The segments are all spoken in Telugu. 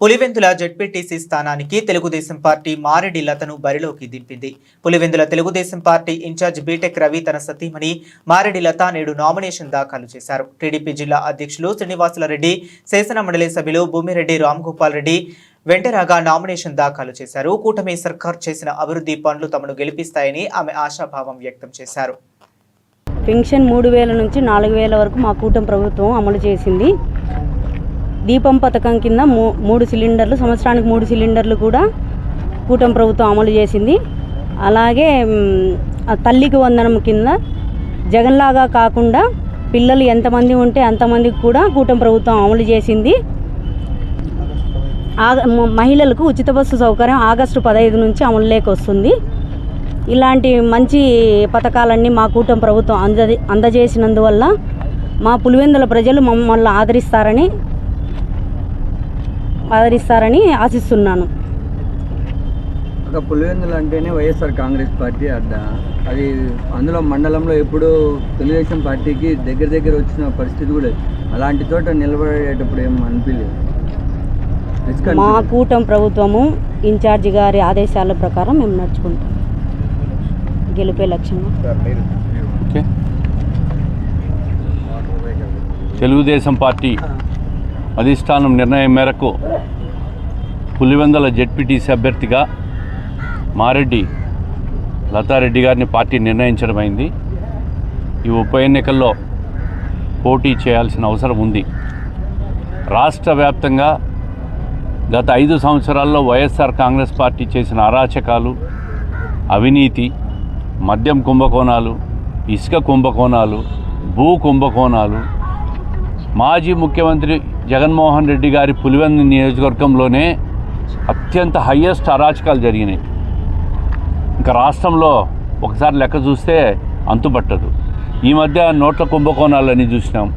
పులివెందుల జెడ్పీటీసీ స్థానానికి తెలుగుదేశం పార్టీ మారెడ్డి లతను బరిలోకి దింపింది. Pulivendula Telugu Desam party in-charge B Tech Ravi తన సతీమణి మారెడ్డి లత నేడు నామినేషన్ దాఖలు చేశారు. టీడీపీ జిల్లా అధ్యక్షులు శ్రీనివాసులరెడ్డి, శాసన మండలి సభ్యులు భూమిరెడ్డి రామ్గోపాల్ రెడ్డి వెంటరాగా నామినేషన్ దాఖలు చేశారు. కూటమి సర్కార్ చేసిన అభివృద్ధి పనులు తమను గెలిపిస్తాయని ఆమె ఆశాభావం వ్యక్తం చేశారు. పెన్షన్ 3000 నుంచి 4000 వరకు మా కూటమి ప్రభుత్వం అమలు చేసింది. దీపం పథకం కింద 3 సిలిండర్లు, సంవత్సరానికి 3 సిలిండర్లు కూడా కూటమి ప్రభుత్వం అమలు చేసింది. అలాగే తల్లికి వందనం కింద జగన్లాగా కాకుండా పిల్లలు ఎంతమంది ఉంటే అంతమందికి కూడా కూటమి ప్రభుత్వం అమలు చేసింది. మహిళలకు ఉచిత బస్సు సౌకర్యం ఆగస్టు 15 నుంచి అమలులోకి వస్తుంది. ఇలాంటి మంచి పథకాలన్నీ మా కూటమి ప్రభుత్వం అందజేసినందువల్ల మా పులివెందుల ప్రజలు మమ్మల్ని ఆదరిస్తారని ఆశిస్తున్నాను. పులివెందులు అంటేనే వైఎస్ఆర్ కాంగ్రెస్ పార్టీ అడ్డ. అది అందులో మండలంలో ఎప్పుడు తెలుగుదేశం పార్టీకి దగ్గర వచ్చిన పరిస్థితి కూడా అలాంటి చోట నిలబడేటప్పుడు ఏం అనిపించలేదు. మా కూటమి ప్రభుత్వము ఇన్ఛార్జి గారి ఆదేశాల ప్రకారం మేము నడుచుకుంటాం. గెలిపే లక్ష్యంగా తెలుగుదేశం పార్టీ అధిష్టానం నిర్ణయం మేరకు పులివెందుల జెడ్పీటీసీ అభ్యర్థిగా మారెడ్డి లతారెడ్డి గారిని పార్టీ నిర్ణయించడమైంది. ఈ ఉప ఎన్నికల్లో పోటీ చేయాల్సిన అవసరం ఉంది. రాష్ట్ర వ్యాప్తంగా గత 5 సంవత్సరాల్లో వైఎస్ఆర్ కాంగ్రెస్ పార్టీ చేసిన అరాచకాలు, అవినీతి, మద్యం కుంభకోణాలు, ఇసుక కుంభకోణాలు, భూ కుంభకోణాలు, మాజీ ముఖ్యమంత్రి జగన్మోహన్ రెడ్డి గారి పులివెందు నియోజకవర్గంలోనే అత్యంత హయ్యెస్ట్ అరాచకాలు జరిగినాయి. ఇంకా రాష్ట్రంలో ఒకసారి లెక్క చూస్తే అంతుపట్టదు. ఈ మధ్య నోట్ల కుంభకోణాలని చూసినాం.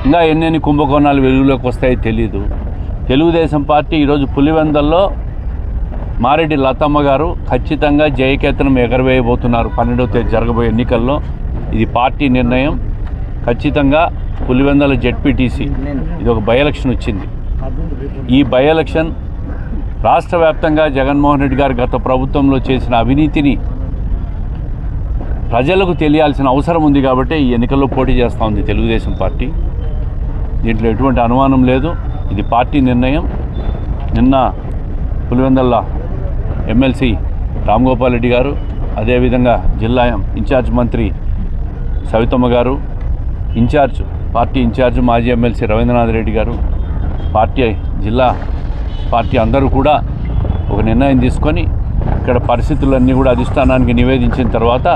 ఇంకా ఎన్నెన్ని కుంభకోణాలు వెలుగులోకి వస్తాయో తెలీదు. తెలుగుదేశం పార్టీ ఈరోజు పులివెందుల్లో మారెడ్డి లతమ్మ గారు ఖచ్చితంగా జయకేతనం ఎగరవేయబోతున్నారు. 12వ తేదీ జరగబోయే ఎన్నికల్లో ఇది పార్టీ నిర్ణయం. ఖచ్చితంగా పులివెందుల జెడ్పీటీసీ ఇది ఒక బై ఎలక్షన్ వచ్చింది. ఈ బై ఎలక్షన్ రాష్ట్ర వ్యాప్తంగా జగన్మోహన్ రెడ్డి గారు గత ప్రభుత్వంలో చేసిన అవినీతిని ప్రజలకు తెలియాల్సిన అవసరం ఉంది. కాబట్టి ఈ ఎన్నికల్లో పోటీ చేస్తూ ఉంది తెలుగుదేశం పార్టీ. దీంట్లో ఎటువంటి అనుమానం లేదు. ఇది పార్టీ నిర్ణయం. నిన్న పులివెందుల ఎమ్మెల్సీ రామ్గోపాల్ రెడ్డి గారు, అదేవిధంగా జిల్లా ఇన్ఛార్జ్ మంత్రి సవితమ్మ గారు, పార్టీ ఇన్ఛార్జ్ మాజీ ఎమ్మెల్సీ రవీంద్రనాథ్ రెడ్డి గారు, జిల్లా పార్టీ అందరూ కూడా ఒక నిర్ణయం తీసుకొని ఇక్కడ పరిస్థితులన్నీ కూడా అధిష్టానానికి నివేదించిన తర్వాత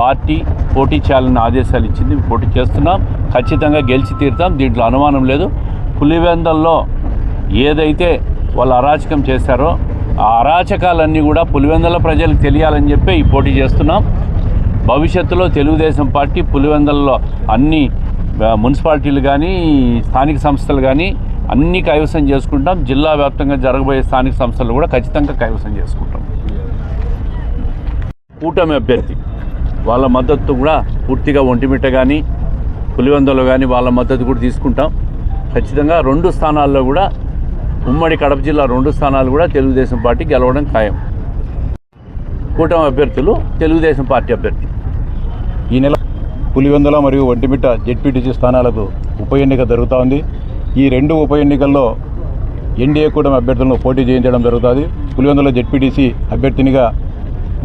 పార్టీ పోటీ చేయాలని ఆదేశాలు ఇచ్చింది. పోటీ చేస్తున్నాం, ఖచ్చితంగా గెలిచి తీరుతాం. దీంట్లో అనుమానం లేదు. పులివెందుల్లో ఏదైతే వాళ్ళు అరాచకం చేశారో ఆ అరాచకాలన్నీ కూడా పులివెందుల ప్రజలకు తెలియాలని చెప్పి ఈ పోటీ చేస్తున్నాం. భవిష్యత్తులో తెలుగుదేశం పార్టీ పులివెందుల్లో అన్ని మున్సిపాలిటీలు కానీ స్థానిక సంస్థలు కానీ అన్నీ కైవసం చేసుకుంటాం. జిల్లా వ్యాప్తంగా జరగబోయే స్థానిక సంస్థలు కూడా ఖచ్చితంగా కైవసం చేసుకుంటాం. కూటమి అభ్యర్థి వాళ్ళ మద్దతు కూడా పూర్తిగా ఒంటిమిట్ట కానీ పులివెందులో కానీ వాళ్ళ మద్దతు కూడా తీసుకుంటాం. ఖచ్చితంగా 2 స్థానాల్లో కూడా ఉమ్మడి కడప జిల్లా 2 స్థానాలు కూడా తెలుగుదేశం పార్టీ గెలవడం ఖాయం. కూటమి అభ్యర్థులు తెలుగుదేశం పార్టీ అభ్యర్థి. ఈ నెల పులివెందుల మరియు ఒంటిమిట్ట జెడ్పీటీసీ స్థానాలకు ఉప ఎన్నిక జరుగుతూ ఉంది. ఈ 2 ఉప ఎన్నికల్లో ఎన్డీఏ కూటమి అభ్యర్థులను పోటీ చేయించడం జరుగుతుంది. పులివెందుల జెడ్పీటీసీ అభ్యర్థినిగా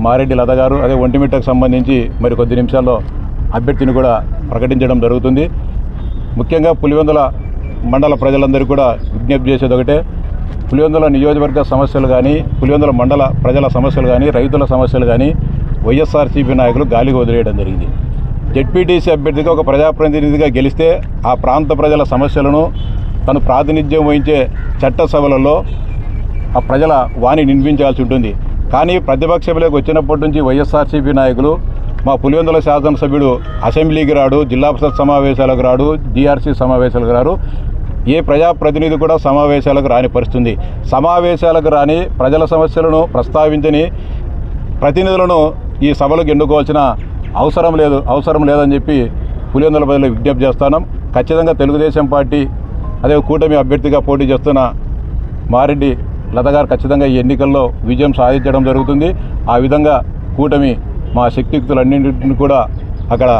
మారెడ్డి లత గారు, అదే ఒంటిమిట్టకు సంబంధించి మరి కొద్ది నిమిషాల్లో అభ్యర్థిని కూడా ప్రకటించడం జరుగుతుంది. ముఖ్యంగా పులివెందుల మండల ప్రజలందరికీ కూడా విజ్ఞప్తి చేసేది ఒకటే, పులివెందుల నియోజకవర్గ సమస్యలు కానీ, పులివెందుల మండల ప్రజల సమస్యలు కానీ, రైతుల సమస్యలు కానీ వైఎస్ఆర్సీపీ నాయకులు గాలికి వదిలేయడం జరిగింది. జెడ్పీటీసీ అభ్యర్థిగా ఒక ప్రజాప్రతినిధిగా గెలిస్తే ఆ ప్రాంత ప్రజల సమస్యలను తను ప్రాతినిధ్యం వహించే చట్టసభలలో ఆ ప్రజల వాణి వినిపించాల్సి ఉంటుంది. కానీ ప్రతిపక్షంలోకి వచ్చినప్పటి నుంచి వైఎస్ఆర్సీపీ నాయకులు మా పులివెందుల శాసనసభ్యుడు అసెంబ్లీకి రాడు, జిల్లా పరిషత్ సమావేశాలకు రాడు, డిఆర్సీ సమావేశాలకు రాడు, ఏ ప్రజాప్రతినిధి కూడా సమావేశాలకు రాని పరిస్థితుంది. సమావేశాలకు రాని, ప్రజల సమస్యలను ప్రస్తావించని ప్రతినిధులను ఈ సభలకు ఎన్నుకోవాల్సిన అవసరం లేదని చెప్పి పులివెందుల ప్రజలు విజ్ఞప్తి చేస్తున్నాం. ఖచ్చితంగా తెలుగుదేశం పార్టీ అదే కూటమి అభ్యర్థిగా పోటీ చేస్తున్న మారెడ్డి లత గారు ఖచ్చితంగా ఈ ఎన్నికల్లో విజయం సాధించడం జరుగుతుంది. ఆ విధంగా కూటమి మా శక్తియుక్తులన్నింటిని కూడా అక్కడ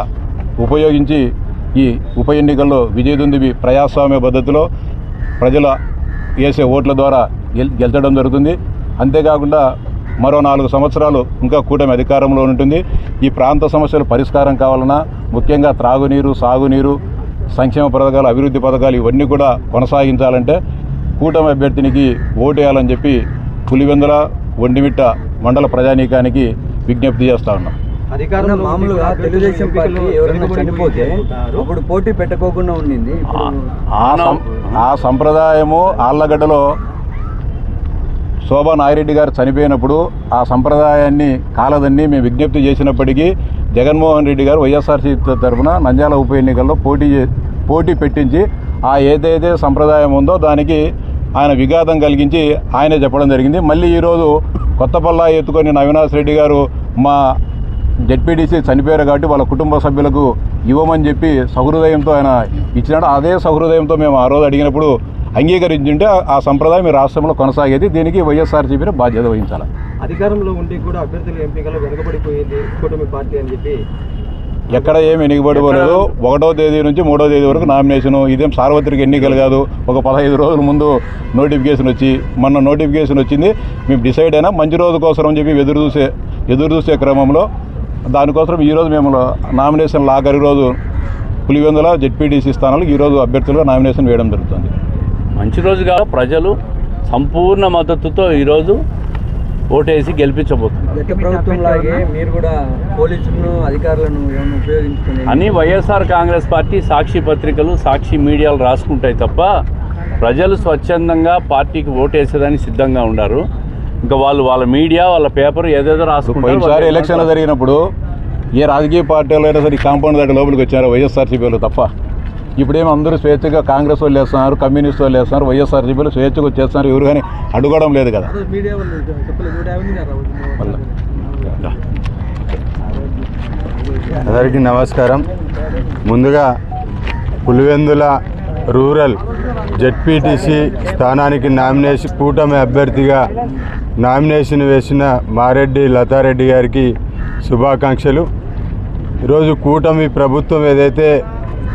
ఉపయోగించి ఈ ఉప ఎన్నికల్లో విజయదుందుబి ప్రజాస్వామ్య పద్ధతిలో ప్రజల వేసే ఓట్ల ద్వారా గెలిచడం జరుగుతుంది. అంతేకాకుండా మరో 4 సంవత్సరాలు ఇంకా కూటమి అధికారంలో ఉంటుంది. ఈ ప్రాంత సమస్యలు పరిష్కారం కావాలన్నా ముఖ్యంగా త్రాగునీరు, సాగునీరు, సంక్షేమ పథకాలు, అభివృద్ధి పథకాలు ఇవన్నీ కూడా కొనసాగించాలంటే కూటమి అభ్యర్థినికి ఓటేయాలని చెప్పి పులివెందుల ఒంటిమిట్ట మండల ప్రజానీకానికి విజ్ఞప్తి చేస్తా ఉన్నాం. మామూలుగా తెలుగుదేశం పార్టీ ఎవరైనా చనిపోతే అప్పుడు పోటీ పెట్టుకోకుండా ఉండింది. ఆ సంప్రదాయము ఆళ్లగడ్డలో శోభా నాగిరెడ్డి గారు చనిపోయినప్పుడు ఆ సంప్రదాయాన్ని కాలదన్ని మేము విజ్ఞప్తి చేసినప్పటికీ జగన్మోహన్ రెడ్డి గారు వైఎస్ఆర్సీపీ తరఫున నంద్యాల ఉప ఎన్నికల్లో పోటీ పెట్టించి ఆ ఏదైతే సంప్రదాయం ఉందో దానికి ఆయన విఘాతం కలిగించి ఆయనే చెప్పడం జరిగింది. మళ్ళీ ఈరోజు కొత్తపల్లా ఎత్తుకొని అవినాష్ రెడ్డి గారు మా జెడ్పీటీసీ చనిపోయారు కాబట్టి వాళ్ళ కుటుంబ సభ్యులకు ఇవ్వమని చెప్పి సహృదయంతో ఆయన ఇచ్చినాడు. అదే సహృదయంతో మేము ఆ రోజు అడిగినప్పుడు అంగీకరించుంటే ఆ సంప్రదాయం ఈ రాష్ట్రంలో కొనసాగేది. దీనికి వైఎస్ఆర్సీపీని బాధ్యత వహించాలి. అధికారంలో ఉండి కూడా అభ్యర్థుల ఎంపికలో వెనుకబడిపోయింది కూటమి పార్టీ అని చెప్పి ఎక్కడ ఏమి వెనుకబడిపోలేదు. 1వ తేదీ నుంచి 3వ తేదీ వరకు నామినేషను. ఇదేం సార్వత్రిక ఎన్నికలు కాదు. ఒక 15 రోజుల ముందు నోటిఫికేషన్ మొన్న నోటిఫికేషన్ వచ్చింది. మేము డిసైడ్ అయినా మంచి రోజు కోసం అని చెప్పి ఎదురు చూసే క్రమంలో దానికోసం ఈరోజు మేము నామినేషన్ ఆఖరి రోజు పులివెందుల జెడ్పీటీసీ స్థానాలకు ఈరోజు అభ్యర్థులుగా నామినేషన్ వేయడం జరుగుతుంది. మంచి రోజుగా ప్రజలు సంపూర్ణ మద్దతుతో ఈరోజు ఓటేసి గెలిపించబోతున్నారు. గత ప్రభుత్వంలాగే మీరు కూడా పోలీసులను అధికారులను ఏమైనా ఉపయోగించుకుని అని వైఎస్ఆర్ కాంగ్రెస్ పార్టీ సాక్షి పత్రికలు, సాక్షి మీడియాలు రాసుకుంటాయి తప్ప ప్రజలు స్వచ్ఛందంగా పార్టీకి ఓటేసేదానికి సిద్ధంగా ఉన్నారు. ఇంకా వాళ్ళ మీడియా, వాళ్ళ పేపర్ ఏదేదో రాసుకుంటారు. పోయినసారి ఎలక్షన్లు జరిగినప్పుడు ఏ రాజకీయ పార్టీలు అయినా సరే కాంపౌండ్ దగ్గర లోపలికి వచ్చారు వైఎస్ఆర్సీపీలు తప్ప. ఇప్పుడేమో అందరూ స్వేచ్ఛగా కాంగ్రెస్ వాళ్ళు వేస్తున్నారు, కమ్యూనిస్ట్ వాళ్ళు వేస్తున్నారు, వైఎస్ఆర్సీపీలు స్వేచ్ఛగా వచ్చేస్తున్నారు. ఎవరు కానీ అడగడం లేదు కదా. మీడియా వాళ్ళు అందరికీ నమస్కారం. ముందుగా పులివెందుల రూరల్ జెడ్పీటీసీ స్థానానికి కూటమి అభ్యర్థిగా నామినేషన్ వేసిన మారెడ్డి లతారెడ్డి గారికి శుభాకాంక్షలు. ఈరోజు కూటమి ప్రభుత్వం ఏదైతే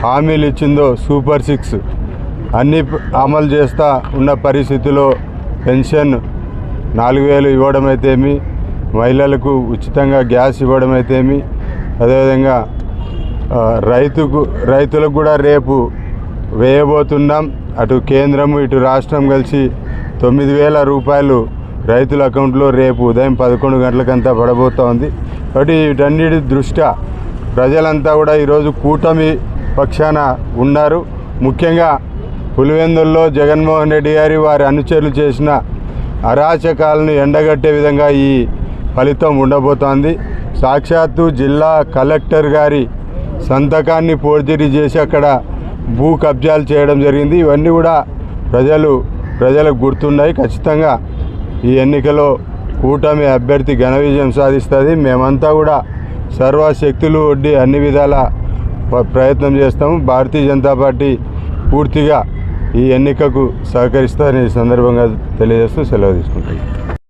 హామీలు ఇచ్చిందో సూపర్ 6 అన్నీ అమలు చేస్తూ ఉన్న పరిస్థితిలో పెన్షన్ 4000 ఇవ్వడం అయితేమి, మహిళలకు ఉచితంగా గ్యాస్ ఇవ్వడం అయితేమి, అదేవిధంగా రైతులకు కూడా రేపు వేయబోతున్నాం. అటు కేంద్రము ఇటు రాష్ట్రం కలిసి 9000 రూపాయలు రైతుల అకౌంట్లో రేపు ఉదయం 11 గంటలకంతా పడబోతోంది. కాబట్టి వీటన్నిటి దృష్ట్యా ప్రజలంతా కూడా ఈరోజు కూటమి పక్షాన ఉన్నారు. ముఖ్యంగా పులివెందుల్లో జగన్మోహన్ రెడ్డి గారి వారి అనుచరులు చేసిన అరాచకాలను ఎండగట్టే విధంగా ఈ ఫలితం ఉండబోతోంది. సాక్షాత్తు జిల్లా కలెక్టర్ గారి సంతకాన్ని ఫోర్జరీ చేసి అక్కడ భూ కబ్జాలు చేయడం జరిగింది. ఇవన్నీ కూడా ప్రజలకు గుర్తున్నాయి. ఖచ్చితంగా ఈ ఎన్నికలో కూటమి అభ్యర్థి ఘన విజయం సాధిస్తుంది. మేమంతా కూడా సర్వశక్తులు ఒడ్డి అన్ని విధాల ప్రయత్నం చేస్తాము. భారతీయ జనతా పార్టీ పూర్తిగా ఈ ఎన్నికకు సహకరిస్తారని సందర్భంగా తెలియజేస్తూ సెలవు తీసుకుంటాయి.